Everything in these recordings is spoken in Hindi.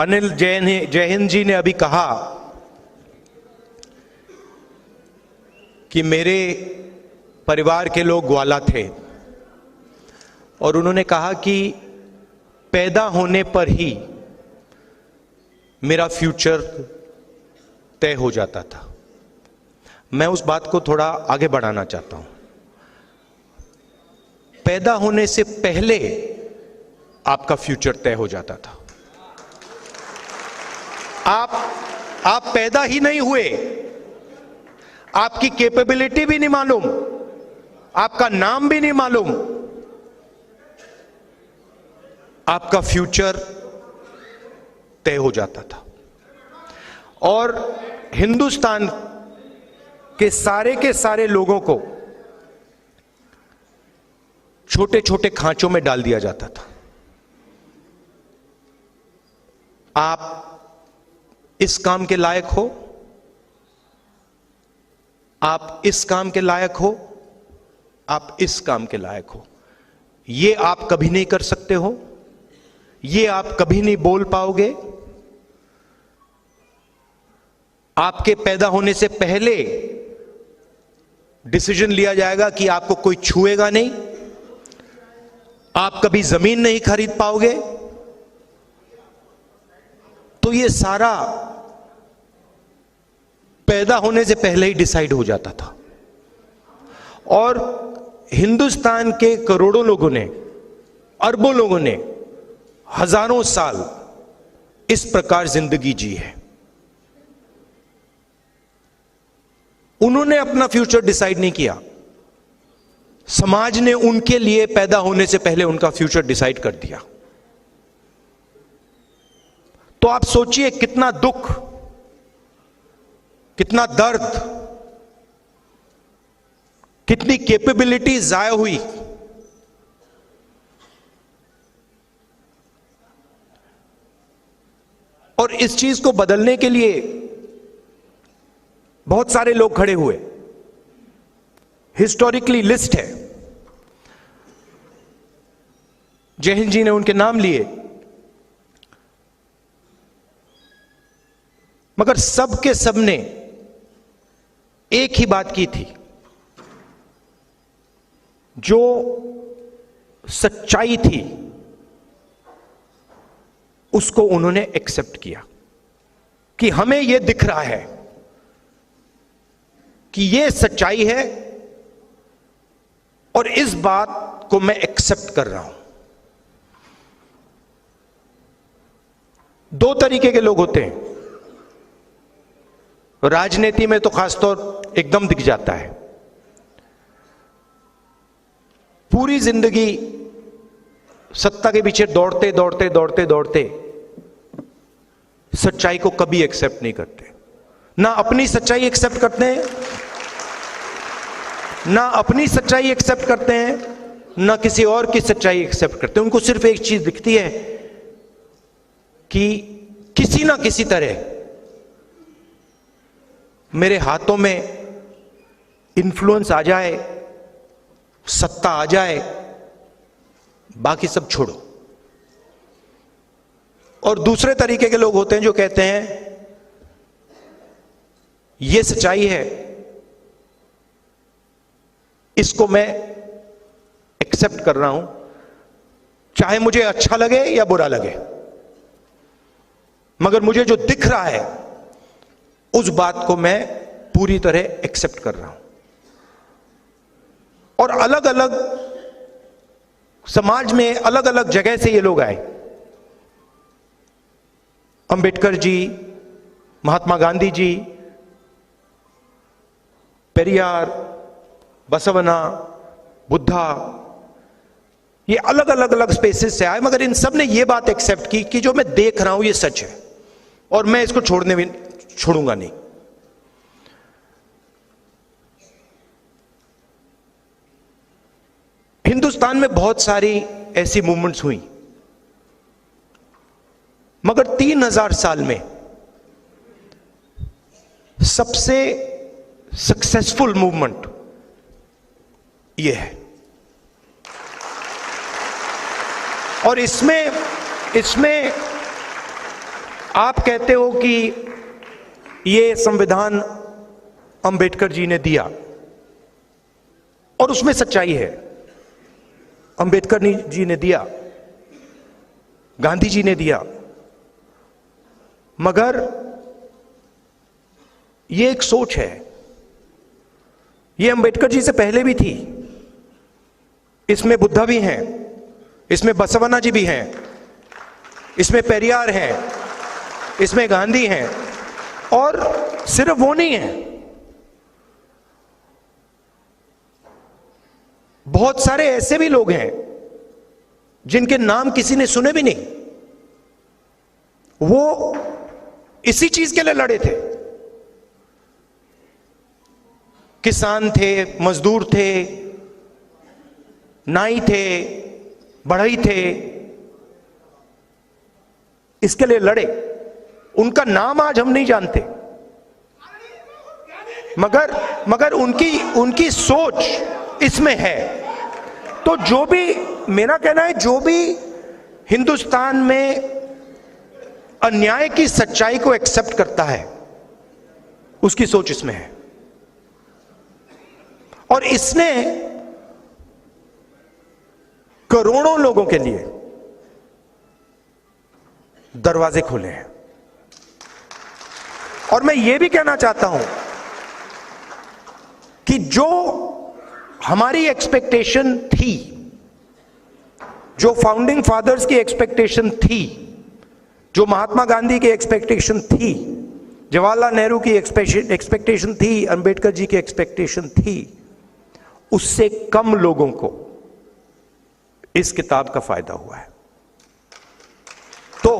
अनिल जैन जी ने अभी कहा कि मेरे परिवार के लोग ग्वाला थे और उन्होंने कहा कि पैदा होने पर ही मेरा फ्यूचर तय हो जाता था। मैं उस बात को थोड़ा आगे बढ़ाना चाहता हूं। पैदा होने से पहले आपका फ्यूचर तय हो जाता था। आप पैदा ही नहीं हुए, आपकी कैपेबिलिटी भी नहीं मालूम, आपका नाम भी नहीं मालूम, आपका फ्यूचर तय हो जाता था। और हिंदुस्तान के सारे लोगों को छोटे छोटे खांचों में डाल दिया जाता था। आप इस काम के लायक हो, आप इस काम के लायक हो, आप इस काम के लायक हो, ये आप कभी नहीं कर सकते हो, ये आप कभी नहीं बोल पाओगे। आपके पैदा होने से पहले डिसीजन लिया जाएगा कि आपको कोई छुएगा नहीं, आप कभी जमीन नहीं खरीद पाओगे। तो ये सारा पैदा होने से पहले ही डिसाइड हो जाता था। और हिंदुस्तान के करोड़ों लोगों ने, अरबों लोगों ने हजारों साल इस प्रकार जिंदगी जी है। उन्होंने अपना फ्यूचर डिसाइड नहीं किया, समाज ने उनके लिए पैदा होने से पहले उनका फ्यूचर डिसाइड कर दिया। तो आप सोचिए कितना दुख, कितना दर्द, कितनी कैपेबिलिटी जाया हुई। और इस चीज को बदलने के लिए बहुत सारे लोग खड़े हुए, हिस्टोरिकली लिस्ट है, जय हिंद जी ने उनके नाम लिए, मगर सब के सब ने एक ही बात की थी, जो सच्चाई थी उसको उन्होंने एक्सेप्ट किया कि हमें यह दिख रहा है कि यह सच्चाई है और इस बात को मैं एक्सेप्ट कर रहा हूं। दो तरीके के लोग होते हैं, राजनीति में तो खासतौर एकदम दिख जाता है। पूरी जिंदगी सत्ता के पीछे दौड़ते दौड़ते दौड़ते दौड़ते सच्चाई को कभी एक्सेप्ट नहीं करते, ना अपनी सच्चाई एक्सेप्ट करते हैं, ना अपनी सच्चाई एक्सेप्ट करते हैं, ना किसी और की सच्चाई एक्सेप्ट करते हैं। उनको सिर्फ एक चीज दिखती है कि किसी ना किसी तरह मेरे हाथों में इन्फ्लुएंस आ जाए, सत्ता आ जाए, बाकी सब छोड़ो। और दूसरे तरीके के लोग होते हैं जो कहते हैं यह सच्चाई है, इसको मैं एक्सेप्ट कर रहा हूं, चाहे मुझे अच्छा लगे या बुरा लगे, मगर मुझे जो दिख रहा है उस बात को मैं पूरी तरह एक्सेप्ट कर रहा हूं। और अलग अलग समाज में अलग अलग जगह से ये लोग आए। अंबेडकर जी, महात्मा गांधी जी, पेरियार, बसवना, बुद्धा, ये अलग अलग स्पेसेस से आए, मगर इन सब ने ये बात एक्सेप्ट की कि जो मैं देख रहा हूं ये सच है और मैं इसको छोड़ूंगा नहीं। हिंदुस्तान में बहुत सारी ऐसी मूवमेंट्स हुई, मगर 3000 साल में सबसे सक्सेसफुल मूवमेंट यह है। और इसमें आप कहते हो कि ये संविधान अंबेडकर जी ने दिया, और उसमें सच्चाई है। अंबेडकर जी ने दिया, गांधी जी ने दिया, मगर ये एक सोच है। ये अंबेडकर जी से पहले भी थी। इसमें बुद्धा भी हैं, इसमें बसवन्ना जी भी हैं, इसमें पेरियार हैं, इसमें गांधी हैं, और सिर्फ वो नहीं है, बहुत सारे ऐसे भी लोग हैं जिनके नाम किसी ने सुने भी नहीं। वो इसी चीज के लिए लड़े थे। किसान थे, मजदूर थे, नाई थे, बढ़ई थे, इसके लिए लड़े। उनका नाम आज हम नहीं जानते, मगर उनकी सोच इसमें है। तो जो भी, मेरा कहना है, जो भी हिंदुस्तान में अन्याय की सच्चाई को एक्सेप्ट करता है, उसकी सोच इसमें है। और इसने करोड़ों लोगों के लिए दरवाजे खोले हैं। और मैं यह भी कहना चाहता हूं कि जो हमारी एक्सपेक्टेशन थी, जो फाउंडिंग फादर्स की एक्सपेक्टेशन थी, जो महात्मा गांधी की एक्सपेक्टेशन थी, जवाहरलाल नेहरू की एक्सपेक्टेशन थी, अंबेडकर जी की एक्सपेक्टेशन थी, उससे कम लोगों को इस किताब का फायदा हुआ है। तो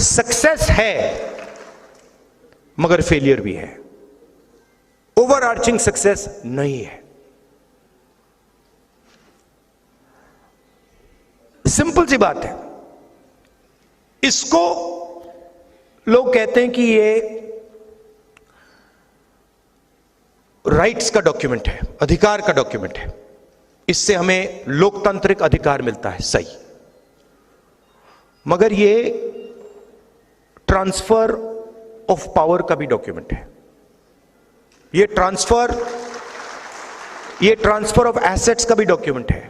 सक्सेस है, मगर फेलियर भी है। ओवरआर्चिंग सक्सेस नहीं है। सिंपल सी बात है। इसको लोग कहते हैं कि ये राइट्स का डॉक्यूमेंट है, अधिकार का डॉक्यूमेंट है, इससे हमें लोकतांत्रिक अधिकार मिलता है। सही, मगर ये ट्रांसफर ऑफ पावर का भी डॉक्यूमेंट है। ये ट्रांसफर ऑफ एसेट्स का भी डॉक्यूमेंट है।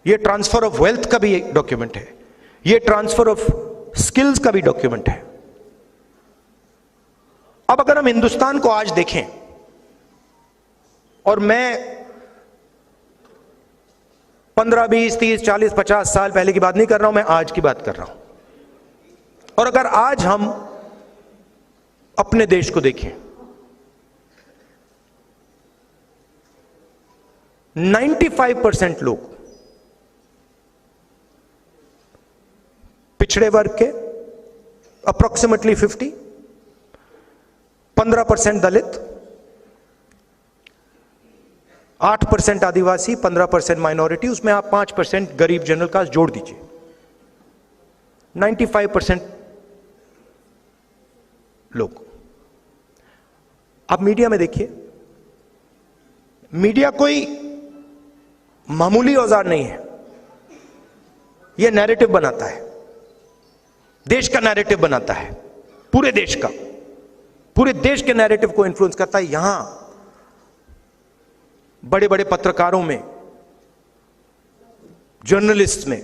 ये ट्रांसफर ऑफ वेल्थ का भी एक डॉक्यूमेंट है। ये ट्रांसफर ऑफ स्किल्स का भी डॉक्यूमेंट है। अब अगर हम हिंदुस्तान को आज देखें, और मैं 15, 20, 30, 40, 50 साल पहले की बात नहीं कर रहा हूं, मैं आज की बात कर रहा हूं। और अगर आज हम अपने देश को देखें, 95% लोग पिछड़े वर्ग के, अप्रोक्सीमेटली 50, 15% दलित, 8% आदिवासी, 15% माइनॉरिटी, उसमें आप 5% गरीब जनरल कास्ट जोड़ दीजिए, 95% लोग। आप मीडिया में देखिए, मीडिया कोई मामूली औजार नहीं है। यह नैरेटिव बनाता है, देश का नैरेटिव बनाता है, पूरे देश का, पूरे देश के नैरेटिव को इन्फ्लुएंस करता है। यहां बड़े बड़े पत्रकारों में, जर्नलिस्ट में,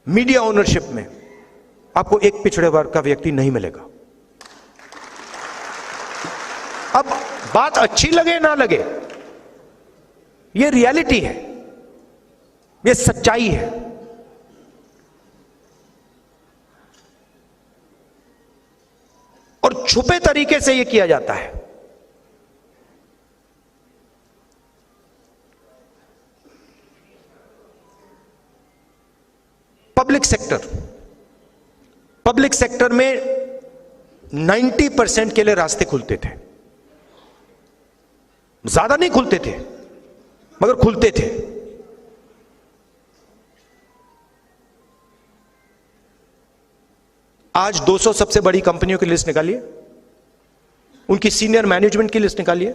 मीडिया ओनरशिप में आपको एक पिछड़े वर्ग का व्यक्ति नहीं मिलेगा। अब बात अच्छी लगे ना लगे, यह रियलिटी है, यह सच्चाई है। और छुपे तरीके से यह किया जाता है। पब्लिक सेक्टर में 90% के लिए रास्ते खुलते थे। ज्यादा नहीं खुलते थे, मगर खुलते थे। आज 200 सबसे बड़ी कंपनियों की लिस्ट निकालिए, उनकी सीनियर मैनेजमेंट की लिस्ट निकालिए,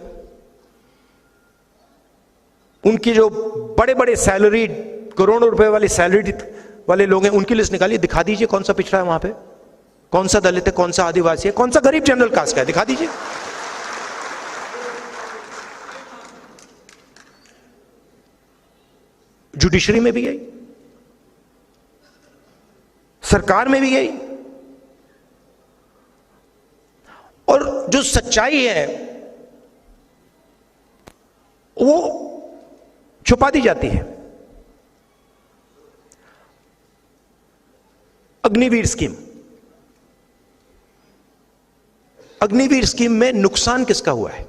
उनकी जो बड़े बड़े सैलरी, करोड़ों रुपए वाली सैलरी वाले लोग हैं, उनकी लिस्ट निकालिए, दिखा दीजिए कौन सा पिछड़ा है वहां पे, कौन सा दलित है, कौन सा आदिवासी है, कौन सा गरीब जनरल कास्ट का है, दिखा दीजिए। जुडिशरी में भी गई, सरकार में भी गई, और जो सच्चाई है वो छुपा दी जाती है। अग्निवीर स्कीम, अग्निवीर स्कीम में नुकसान किसका हुआ है,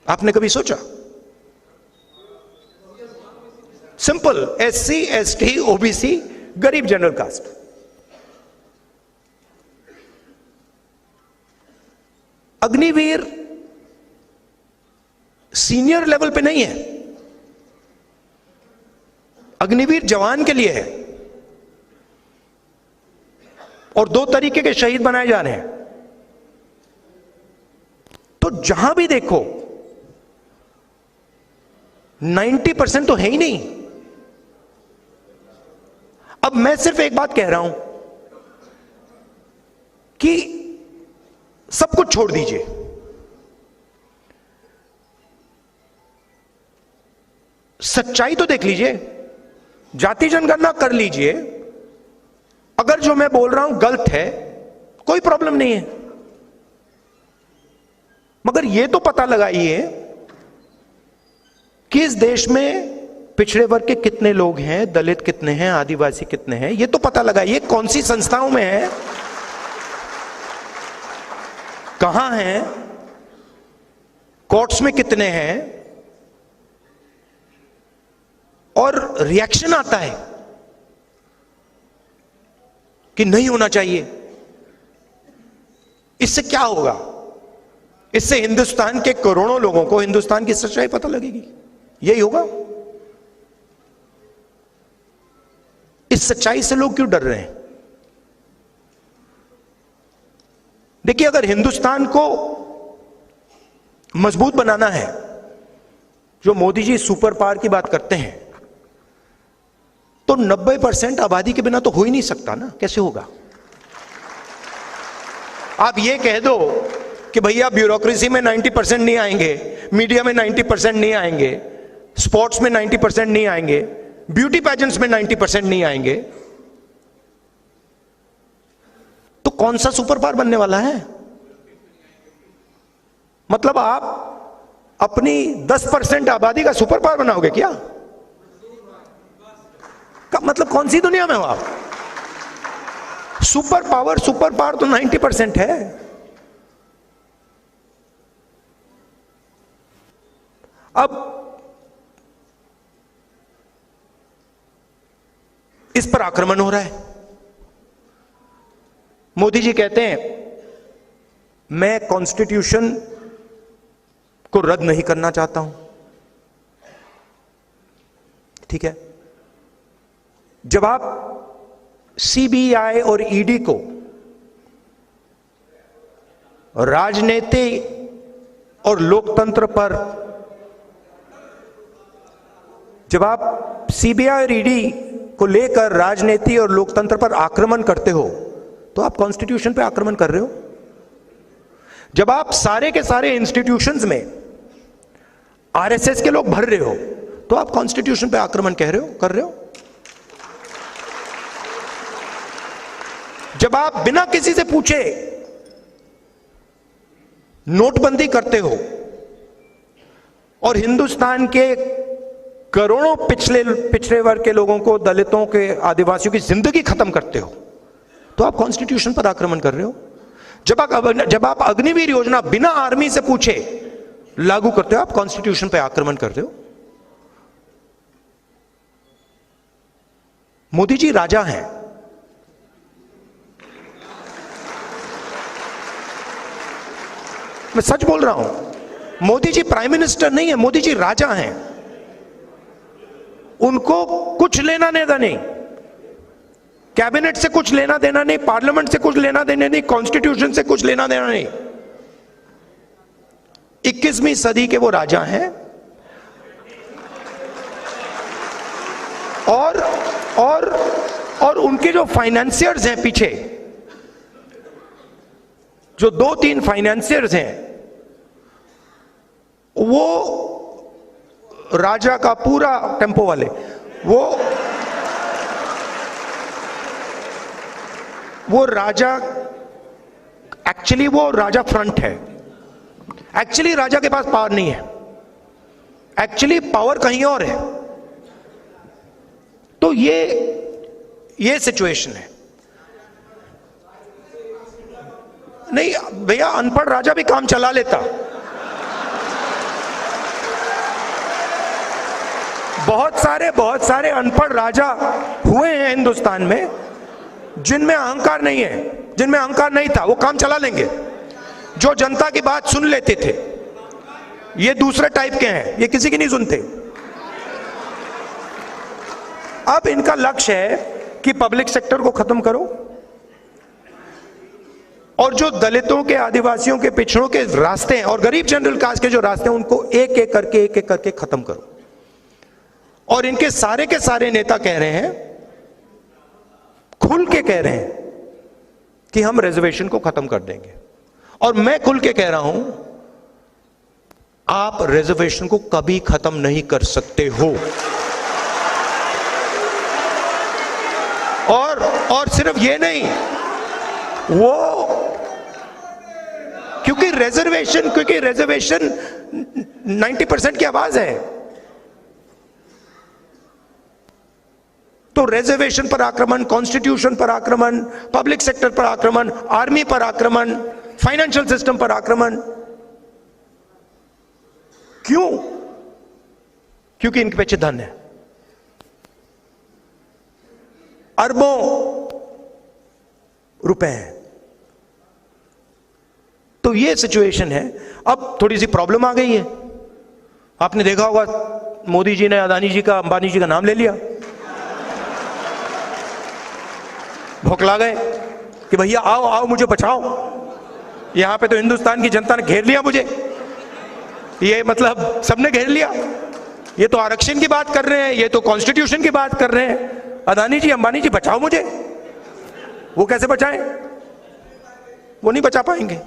आपने कभी सोचा? सिंपल, SC, ST, OBC, गरीब general caste. Agniveer senior level पे नहीं है, अग्निवीर जवान के लिए है, और 2 तरीके के शहीद बनाए जा रहे हैं। तो जहां भी देखो 90% तो है ही नहीं। अब मैं सिर्फ एक बात कह रहा हूं कि सब कुछ छोड़ दीजिए, सच्चाई तो देख लीजिए, जाति जनगणना कर लीजिए, अगर जो मैं बोल रहा हूं गलत है कोई प्रॉब्लम नहीं है, मगर यह तो पता लगाइए कि इस देश में पिछड़े वर्ग के कितने लोग हैं, दलित कितने हैं, आदिवासी कितने हैं, यह तो पता लगाइए। कौन सी संस्थाओं में है, कहां हैं, कोर्ट्स में कितने हैं, और रिएक्शन आता है कि नहीं होना चाहिए। इससे क्या होगा? इससे हिंदुस्तान के करोड़ों लोगों को हिंदुस्तान की सच्चाई पता लगेगी, यही होगा। इस सच्चाई से लोग क्यों डर रहे हैं? देखिए, अगर हिंदुस्तान को मजबूत बनाना है, जो मोदी जी सुपर पावर की बात करते हैं, तो 90% आबादी के बिना तो हो ही नहीं सकता ना। कैसे होगा? आप ये कह दो कि भैया ब्यूरोक्रेसी में 90% नहीं आएंगे, मीडिया में 90% नहीं आएंगे, स्पोर्ट्स में 90% नहीं आएंगे, ब्यूटी पैजेंट्स में 90% नहीं आएंगे, तो कौन सा सुपर पावर बनने वाला है? मतलब आप अपनी 10% आबादी का सुपर पावर बनाओगे क्या? मतलब कौन सी दुनिया में हो आप? सुपर पावर तो 90% है। अब इस पर आक्रमण हो रहा है। मोदी जी कहते हैं मैं कॉन्स्टिट्यूशन को रद्द नहीं करना चाहता हूं। ठीक है, जब आप CBI और ED को राजनीति और लोकतंत्र पर, जब आप CBI और ED को लेकर राजनीति और लोकतंत्र पर आक्रमण करते हो तो आप कॉन्स्टिट्यूशन पे आक्रमण कर रहे हो। जब आप सारे के सारे इंस्टीट्यूशंस में RSS के लोग भर रहे हो तो आप कॉन्स्टिट्यूशन पे आक्रमण कर रहे हो। जब आप बिना किसी से पूछे नोटबंदी करते हो और हिंदुस्तान के करोड़ों पिछड़े वर्ग के लोगों को, दलितों के, आदिवासियों की जिंदगी खत्म करते हो, तो आप कॉन्स्टिट्यूशन पर आक्रमण कर रहे हो। जब आप अग्निवीर योजना बिना आर्मी से पूछे लागू करते हो, आप कॉन्स्टिट्यूशन पर आक्रमण कर रहे हो। मोदी जी राजा हैं, मैं सच बोल रहा हूं। मोदी जी प्राइम मिनिस्टर नहीं है, मोदी जी राजा हैं। उनको कुछ लेना देना नहीं, कैबिनेट से कुछ लेना देना नहीं, पार्लियामेंट से कुछ लेना देना नहीं, कॉन्स्टिट्यूशन से कुछ लेना देना नहीं। 21वीं सदी के वो राजा हैं और और उनके जो फाइनेंसियर्स हैं पीछे, जो 2-3 फाइनेंसियर्स हैं, वो राजा का पूरा टेम्पो वाले, वो राजा, एक्चुअली वो राजा फ्रंट है। एक्चुअली राजा के पास पावर नहीं है, एक्चुअली पावर कहीं और है। तो ये सिचुएशन है। नहीं भैया, अनपढ़ राजा भी काम चला लेता। बहुत सारे अनपढ़ राजा हुए हैं हिंदुस्तान में, जिनमें अहंकार नहीं है, जिनमें अहंकार नहीं था, वो काम चला लेंगे, जो जनता की बात सुन लेते थे। ये दूसरे टाइप के हैं, ये किसी की नहीं सुनते। अब इनका लक्ष्य है कि पब्लिक सेक्टर को खत्म करो और जो दलितों के, आदिवासियों के, पिछड़ों के रास्ते हैं और गरीब जनरल कास्ट के जो रास्ते हैं, उनको एक एक करके खत्म करो। और इनके सारे के सारे नेता कह रहे हैं, खुल के कह रहे हैं कि हम रिजर्वेशन को खत्म कर देंगे। और मैं खुल के कह रहा हूं, आप रिजर्वेशन को कभी खत्म नहीं कर सकते हो। और सिर्फ ये नहीं, वो क्योंकि रिजर्वेशन 90% की आवाज है, तो रिजर्वेशन पर आक्रमण, कॉन्स्टिट्यूशन पर आक्रमण, पब्लिक सेक्टर पर आक्रमण, आर्मी पर आक्रमण, फाइनेंशियल सिस्टम पर आक्रमण। क्यों? क्योंकि इनके पीछे धन है, अरबों रुपए हैं। तो ये सिचुएशन है। अब थोड़ी सी प्रॉब्लम आ गई है। आपने देखा होगा, मोदी जी ने अदानी जी का, अंबानी जी का नाम ले लिया, भौंकला गए कि भैया आओ आओ मुझे बचाओ। यहां पे तो हिंदुस्तान की जनता ने घेर लिया मुझे, ये मतलब सबने घेर लिया। ये तो आरक्षण की बात कर रहे हैं, ये तो कॉन्स्टिट्यूशन की बात कर रहे हैं। अदानी जी, अंबानी जी बचाओ मुझे। वो कैसे बचाएं? वो नहीं बचा पाएंगे।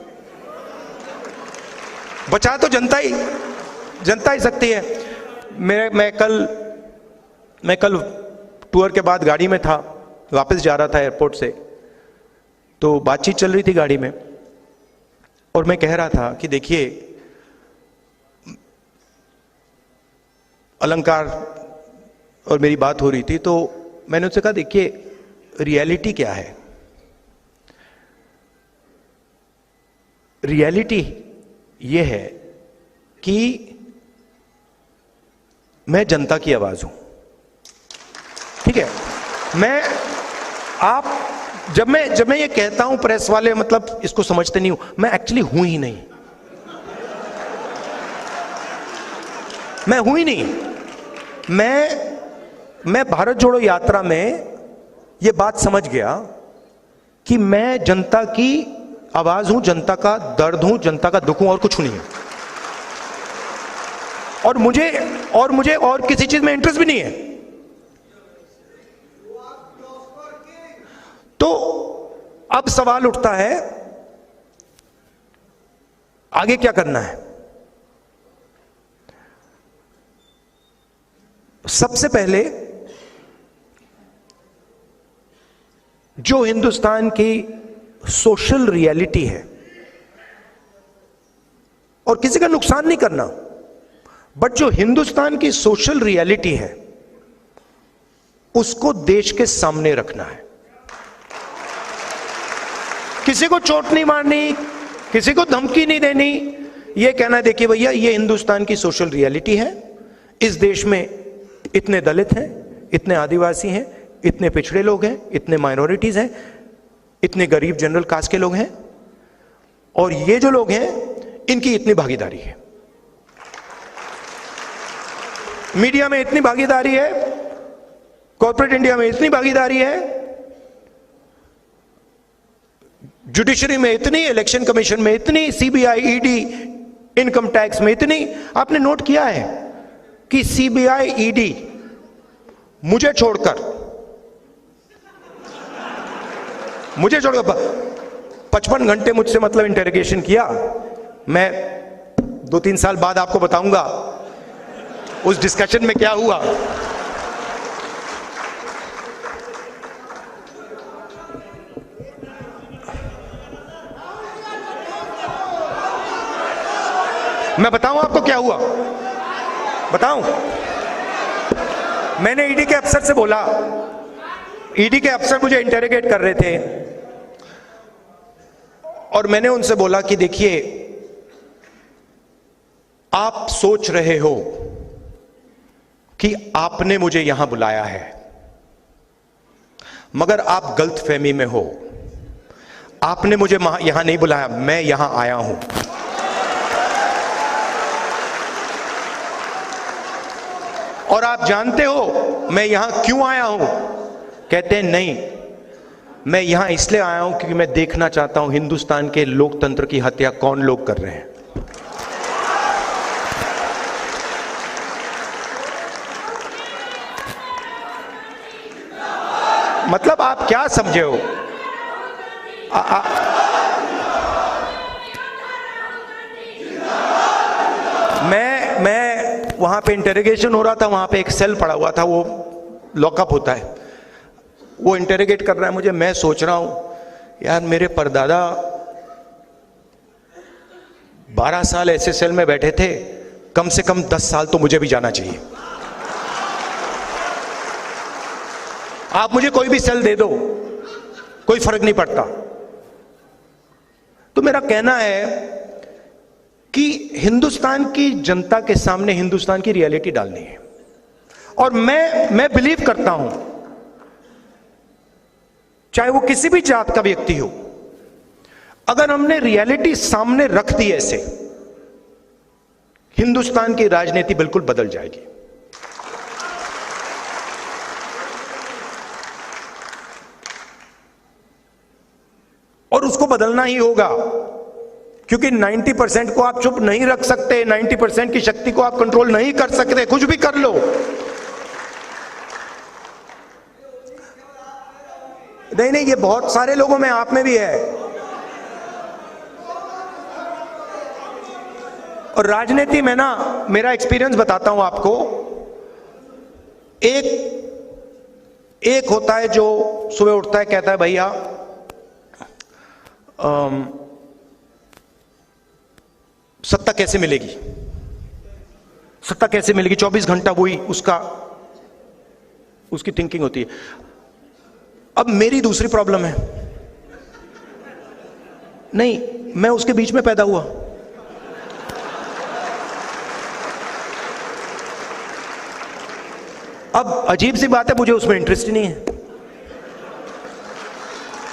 बचा तो जनता ही सकती है। मैं कल टूर के बाद गाड़ी में था, वापस जा रहा था एयरपोर्ट से, तो बातचीत चल रही थी गाड़ी में और मैं कह रहा था कि देखिए, अलंकार और मेरी बात हो रही थी, तो मैंने उससे कहा देखिए रियलिटी क्या है। रियलिटी ये है कि मैं जनता की आवाज हूं, ठीक है। जब मैं ये कहता हूं, प्रेस वाले मतलब इसको समझते नहीं हूं, मैं एक्चुअली हूं ही नहीं, मैं हूं ही नहीं। मैं भारत जोड़ो यात्रा में ये बात समझ गया कि मैं जनता की आवाज हूं, जनता का दर्द हूं, जनता का दुख हूं, और कुछ नहीं है। और मुझे और किसी चीज में इंटरेस्ट भी नहीं है। तो अब सवाल उठता है, आगे क्या करना है? सबसे पहले जो हिंदुस्तान की सोशल रियलिटी है, और किसी का नुकसान नहीं करना, बट जो हिंदुस्तान की सोशल रियलिटी है उसको देश के सामने रखना है। किसी को चोट नहीं मारनी, किसी को धमकी नहीं देनी, यह कहना है देखिए भैया ये हिंदुस्तान की सोशल रियलिटी है, इस देश में इतने दलित हैं, इतने आदिवासी हैं, इतने पिछड़े लोग हैं, इतने माइनॉरिटीज हैं, इतने गरीब जनरल कास्ट के लोग हैं, और ये जो लोग हैं इनकी इतनी भागीदारी है, मीडिया में इतनी भागीदारी है, कॉर्पोरेट इंडिया में इतनी भागीदारी है, जुडिशरी में इतनी, इलेक्शन कमीशन में इतनी, सीबीआई, ईडी, इनकम टैक्स में इतनी। आपने नोट किया है कि सीबीआई, ईडी मुझे छोड़कर मुझे छोड़कर 55 घंटे मुझसे मतलब इंटेरोगेशन किया। मैं 2-3 साल बाद आपको बताऊंगा उस डिस्कशन में क्या हुआ। मैं बताऊं आपको क्या हुआ, बताऊं? मैंने ईडी के अफसर से बोला, ईडी के अफसर मुझे इंटेरोगेट कर रहे थे और मैंने उनसे बोला कि देखिए, आप सोच रहे हो कि आपने मुझे यहां बुलाया है, मगर आप गलतफहमी में हो। आपने मुझे यहां नहीं बुलाया, मैं यहां आया हूं। और आप जानते हो मैं यहां क्यों आया हूं? कहते हैं नहीं, मैं यहां इसलिए आया हूं क्योंकि मैं देखना चाहता हूं हिंदुस्तान के लोकतंत्र की हत्या कौन लोग कर रहे हैं। मतलब आप क्या समझे हो? मैं वहां पे इंटेरोगेशन हो रहा था, वहां पे एक सेल पड़ा हुआ था, वो लॉकअप होता है, वो इंटेरोगेट कर रहा है मुझे। मैं सोच रहा हूं यार, मेरे परदादा 12 साल ऐसे सेल में बैठे थे, कम से कम 10 साल तो मुझे भी जाना चाहिए। आप मुझे कोई भी सेल दे दो, कोई फर्क नहीं पड़ता। तो मेरा कहना है कि हिंदुस्तान की जनता के सामने हिंदुस्तान की रियलिटी डालनी है। और मैं बिलीव करता हूं, चाहे वो किसी भी जात का व्यक्ति हो, अगर हमने रियलिटी सामने रख दी ऐसे, हिंदुस्तान की राजनीति बिल्कुल बदल जाएगी। और उसको बदलना ही होगा, क्योंकि 90% को आप चुप नहीं रख सकते, 90% की शक्ति को आप कंट्रोल नहीं कर सकते, कुछ भी कर लो। नहीं, ये बहुत सारे लोगों में, आप में भी है। और राजनीति में ना, मेरा एक्सपीरियंस बताता हूं आपको। एक होता है जो सुबह उठता है, कहता है भैया सत्ता कैसे मिलेगी, सत्ता कैसे मिलेगी, 24 घंटा वही उसकी थिंकिंग होती है। अब मेरी दूसरी प्रॉब्लम है, नहीं, मैं उसके बीच में पैदा हुआ। अब अजीब सी बात है, मुझे उसमें इंटरेस्ट ही नहीं है।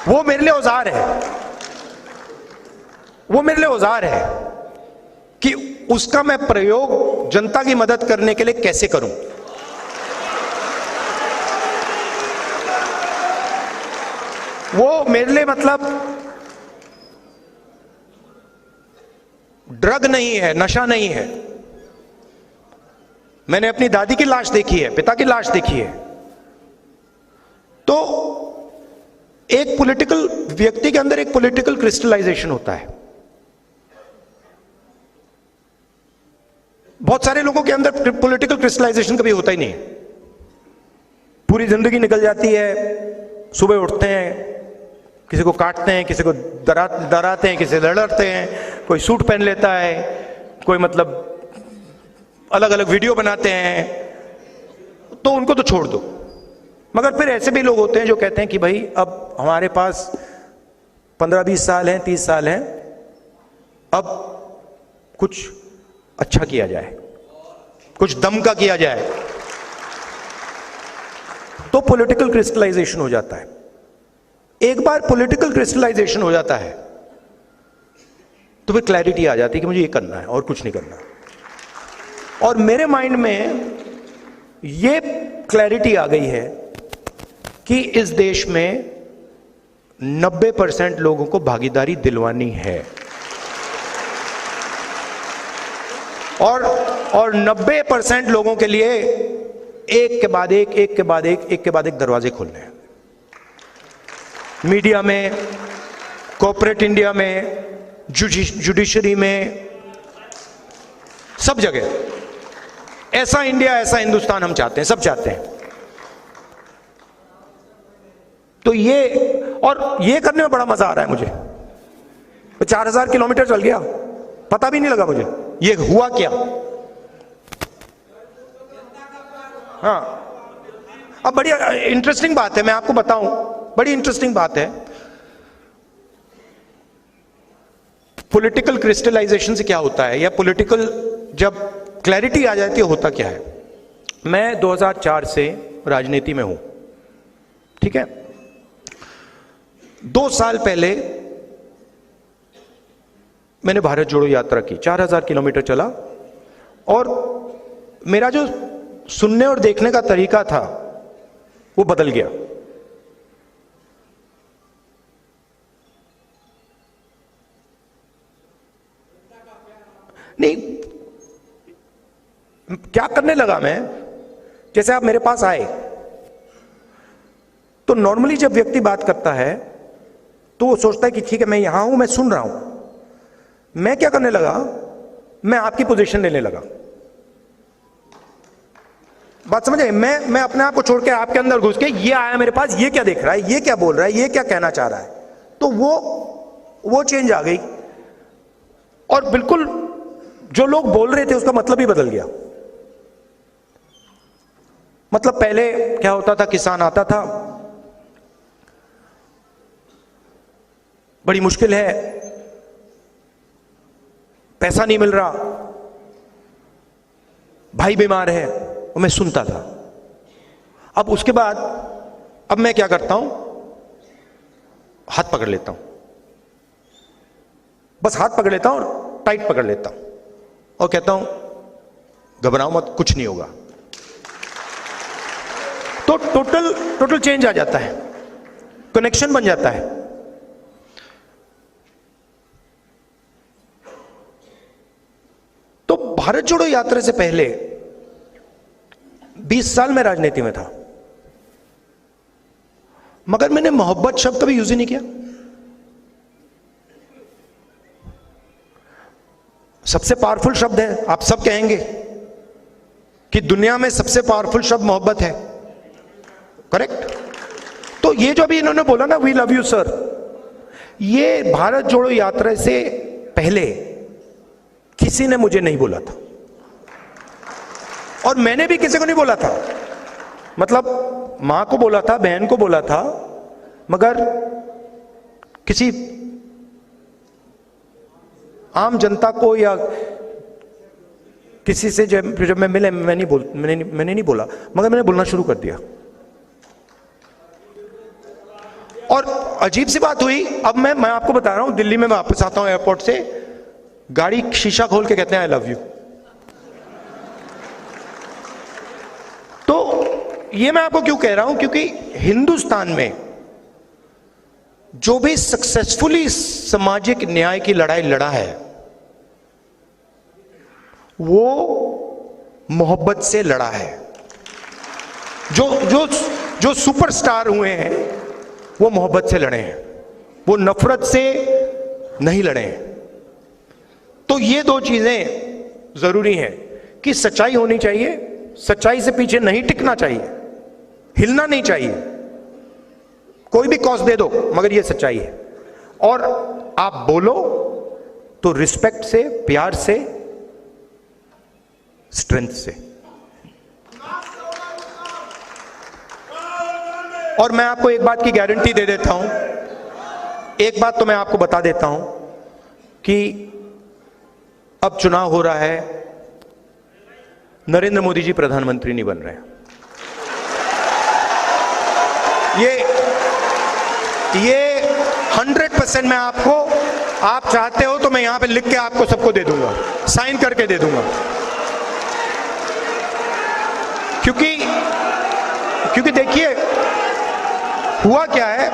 वो मेरे लिए औजार है, वो मेरे लिए औजार है कि उसका मैं प्रयोग जनता की मदद करने के लिए कैसे करूं। वो मेरे लिए मतलब ड्रग नहीं है, नशा नहीं है। मैंने अपनी दादी की लाश देखी है, पिता की लाश देखी है। तो एक पॉलिटिकल व्यक्ति के अंदर एक पॉलिटिकल क्रिस्टलाइजेशन होता है। बहुत सारे लोगों के अंदर पॉलिटिकल क्रिस्टलाइजेशन कभी होता ही नहीं। पूरी जिंदगी निकल जाती है, सुबह उठते हैं, किसी को काटते हैं, किसी को डराते हैं, किसी से लड़ते हैं, कोई सूट पहन लेता है, कोई मतलब अलग अलग वीडियो बनाते हैं, तो उनको तो छोड़ दो। मगर फिर ऐसे भी लोग होते हैं जो कहते हैं कि भाई अब हमारे पास 15-20 साल हैं, 30 साल हैं, अब कुछ अच्छा किया जाए, कुछ दम का किया जाए। तो पॉलिटिकल क्रिस्टलाइजेशन हो जाता है। एक बार पॉलिटिकल क्रिस्टलाइजेशन हो जाता है तो फिर क्लैरिटी आ जाती है कि मुझे ये करना है और कुछ नहीं करना। और मेरे माइंड में ये क्लैरिटी आ गई है कि इस देश में 90% लोगों को भागीदारी दिलवानी है, और 90% लोगों के लिए एक के बाद एक, एक के बाद एक, एक के बाद एक दरवाजे खोलने हैं। मीडिया में, कॉर्पोरेट इंडिया में, जुडिशरी में, सब जगह। ऐसा इंडिया, ऐसा हिंदुस्तान हम चाहते हैं, सब चाहते हैं। तो ये करने में बड़ा मजा आ रहा है मुझे। 4000 किलोमीटर चल गया, पता भी नहीं लगा मुझे ये हुआ क्या। हाँ, अब बड़ी इंटरेस्टिंग बात है, मैं आपको बताऊं, बड़ी इंटरेस्टिंग बात है। पॉलिटिकल क्रिस्टलाइजेशन से क्या होता है, या पॉलिटिकल जब क्लैरिटी आ जाती है होता क्या है। मैं 2004 से राजनीति में हूं, ठीक है। 2 साल पहले मैंने भारत जोड़ो यात्रा की, 4000 किलोमीटर चला, और मेरा जो सुनने और देखने का तरीका था वो बदल गया। नहीं, क्या करने लगा मैं, जैसे आप मेरे पास आए तो नॉर्मली जब व्यक्ति बात करता है तो वो सोचता है कि ठीक है मैं यहां हूं, मैं सुन रहा हूं। मैं क्या करने लगा, मैं आपकी पोजीशन लेने लगा। बात समझे? मैं अपने आप को छोड़ के आपके अंदर घुस के, ये आया मेरे पास, ये क्या देख रहा है, ये क्या बोल रहा है, ये क्या कहना चाह रहा है, तो वो चेंज आ गई। और बिल्कुल जो लोग बोल रहे थे उसका मतलब ही बदल गया। मतलब पहले क्या होता था, किसान आता था, बड़ी मुश्किल है, पैसा नहीं मिल रहा, भाई बीमार है, और मैं सुनता था। अब उसके बाद अब मैं क्या करता हूं, हाथ पकड़ लेता हूं, बस हाथ पकड़ लेता हूं और टाइट पकड़ लेता हूं और कहता हूं घबराओ मत, कुछ नहीं होगा। तो टोटल चेंज आ जाता है, कनेक्शन बन जाता है। तो भारत जोड़ो यात्रा से पहले 20 साल में राजनीति में था, मगर मैंने मोहब्बत शब्द कभी यूज ही नहीं किया। सबसे पावरफुल शब्द है, आप सब कहेंगे कि दुनिया में सबसे पावरफुल शब्द मोहब्बत है, करेक्ट? तो ये जो अभी इन्होंने बोला ना, वी लव यू सर, ये भारत जोड़ो यात्रा से पहले किसी ने मुझे नहीं बोला था, और मैंने भी किसी को नहीं बोला था। मतलब मां को बोला था, बहन को बोला था, मगर किसी आम जनता को या किसी से जब मैं मिले, मैंने नहीं बोला, मगर मैंने बोलना शुरू कर दिया। और अजीब सी बात हुई, अब मैं आपको बता रहा हूं, दिल्ली में मैं वापस आता हूं एयरपोर्ट से, गाड़ी शीशा खोल के कहते हैं आई लव यू। तो ये मैं आपको क्यों कह रहा हूं, क्योंकि हिंदुस्तान में जो भी सक्सेसफुली सामाजिक न्याय की लड़ाई लड़ा है वो मोहब्बत से लड़ा है। जो सुपरस्टार हुए हैं वो मोहब्बत से लड़े हैं, वो नफरत से नहीं लड़े हैं। तो ये 2 चीजें जरूरी हैं कि सच्चाई होनी चाहिए, सच्चाई से पीछे नहीं टिकना चाहिए, हिलना नहीं चाहिए, कोई भी कॉस्ट दे दो, मगर ये सच्चाई है। और आप बोलो तो रिस्पेक्ट से, प्यार से, स्ट्रेंथ से। और मैं आपको एक बात की गारंटी दे देता हूं, एक बात तो मैं आपको बता देता हूं कि अब चुनाव हो रहा है, नरेंद्र मोदी जी प्रधानमंत्री नहीं बन रहे हैं। ये 100% मैं आपको, आप चाहते हो तो मैं यहां पे लिख के आपको सबको दे दूंगा, साइन करके दे दूंगा। क्योंकि देखिए हुआ क्या है,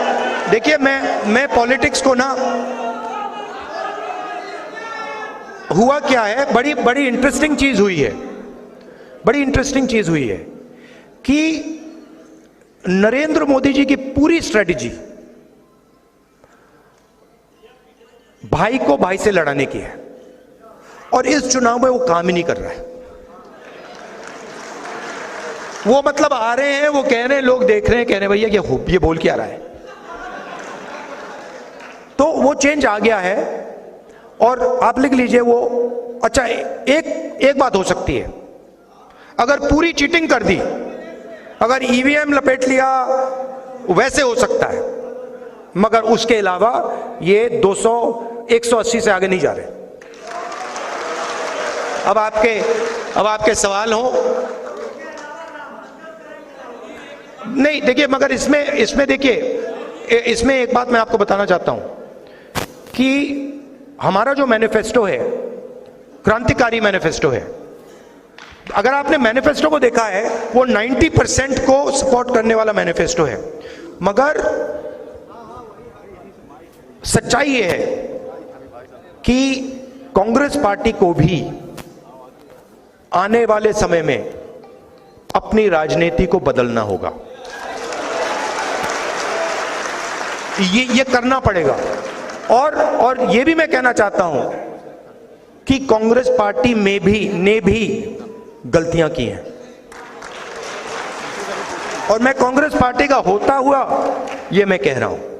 देखिए मैं पॉलिटिक्स को ना, हुआ क्या है, बड़ी इंटरेस्टिंग चीज हुई है, बड़ी इंटरेस्टिंग चीज हुई है कि नरेंद्र मोदी जी की पूरी स्ट्रेटजी भाई को भाई से लड़ाने की है, और इस चुनाव में वो काम ही नहीं कर रहा है। वो मतलब आ रहे हैं, वो कह रहे हैं, लोग देख रहे हैं, कह रहे हैं भैया ये बोल क्या रहा है। तो वो चेंज आ गया है। और आप लिख लीजिए वो, अच्छा एक बात हो सकती है, अगर पूरी चीटिंग कर दी, अगर ईवीएम लपेट लिया, वैसे हो सकता है, मगर उसके अलावा ये 200 180 से आगे नहीं जा रहे। अब आपके सवाल हो, नहीं देखिए, मगर इसमें देखिए, इसमें एक बात मैं आपको बताना चाहता हूं कि हमारा जो मैनिफेस्टो है, क्रांतिकारी मैनिफेस्टो है। अगर आपने मैनिफेस्टो को देखा है, वो 90% को सपोर्ट करने वाला मैनिफेस्टो है। मगर सच्चाई ये है कि कांग्रेस पार्टी को भी आने वाले समय में अपनी राजनीति को बदलना होगा। ये करना पड़ेगा। और ये भी मैं कहना चाहता हूं कि कांग्रेस पार्टी ने भी गलतियां की हैं, और मैं कांग्रेस पार्टी का होता हुआ ये मैं कह रहा हूं।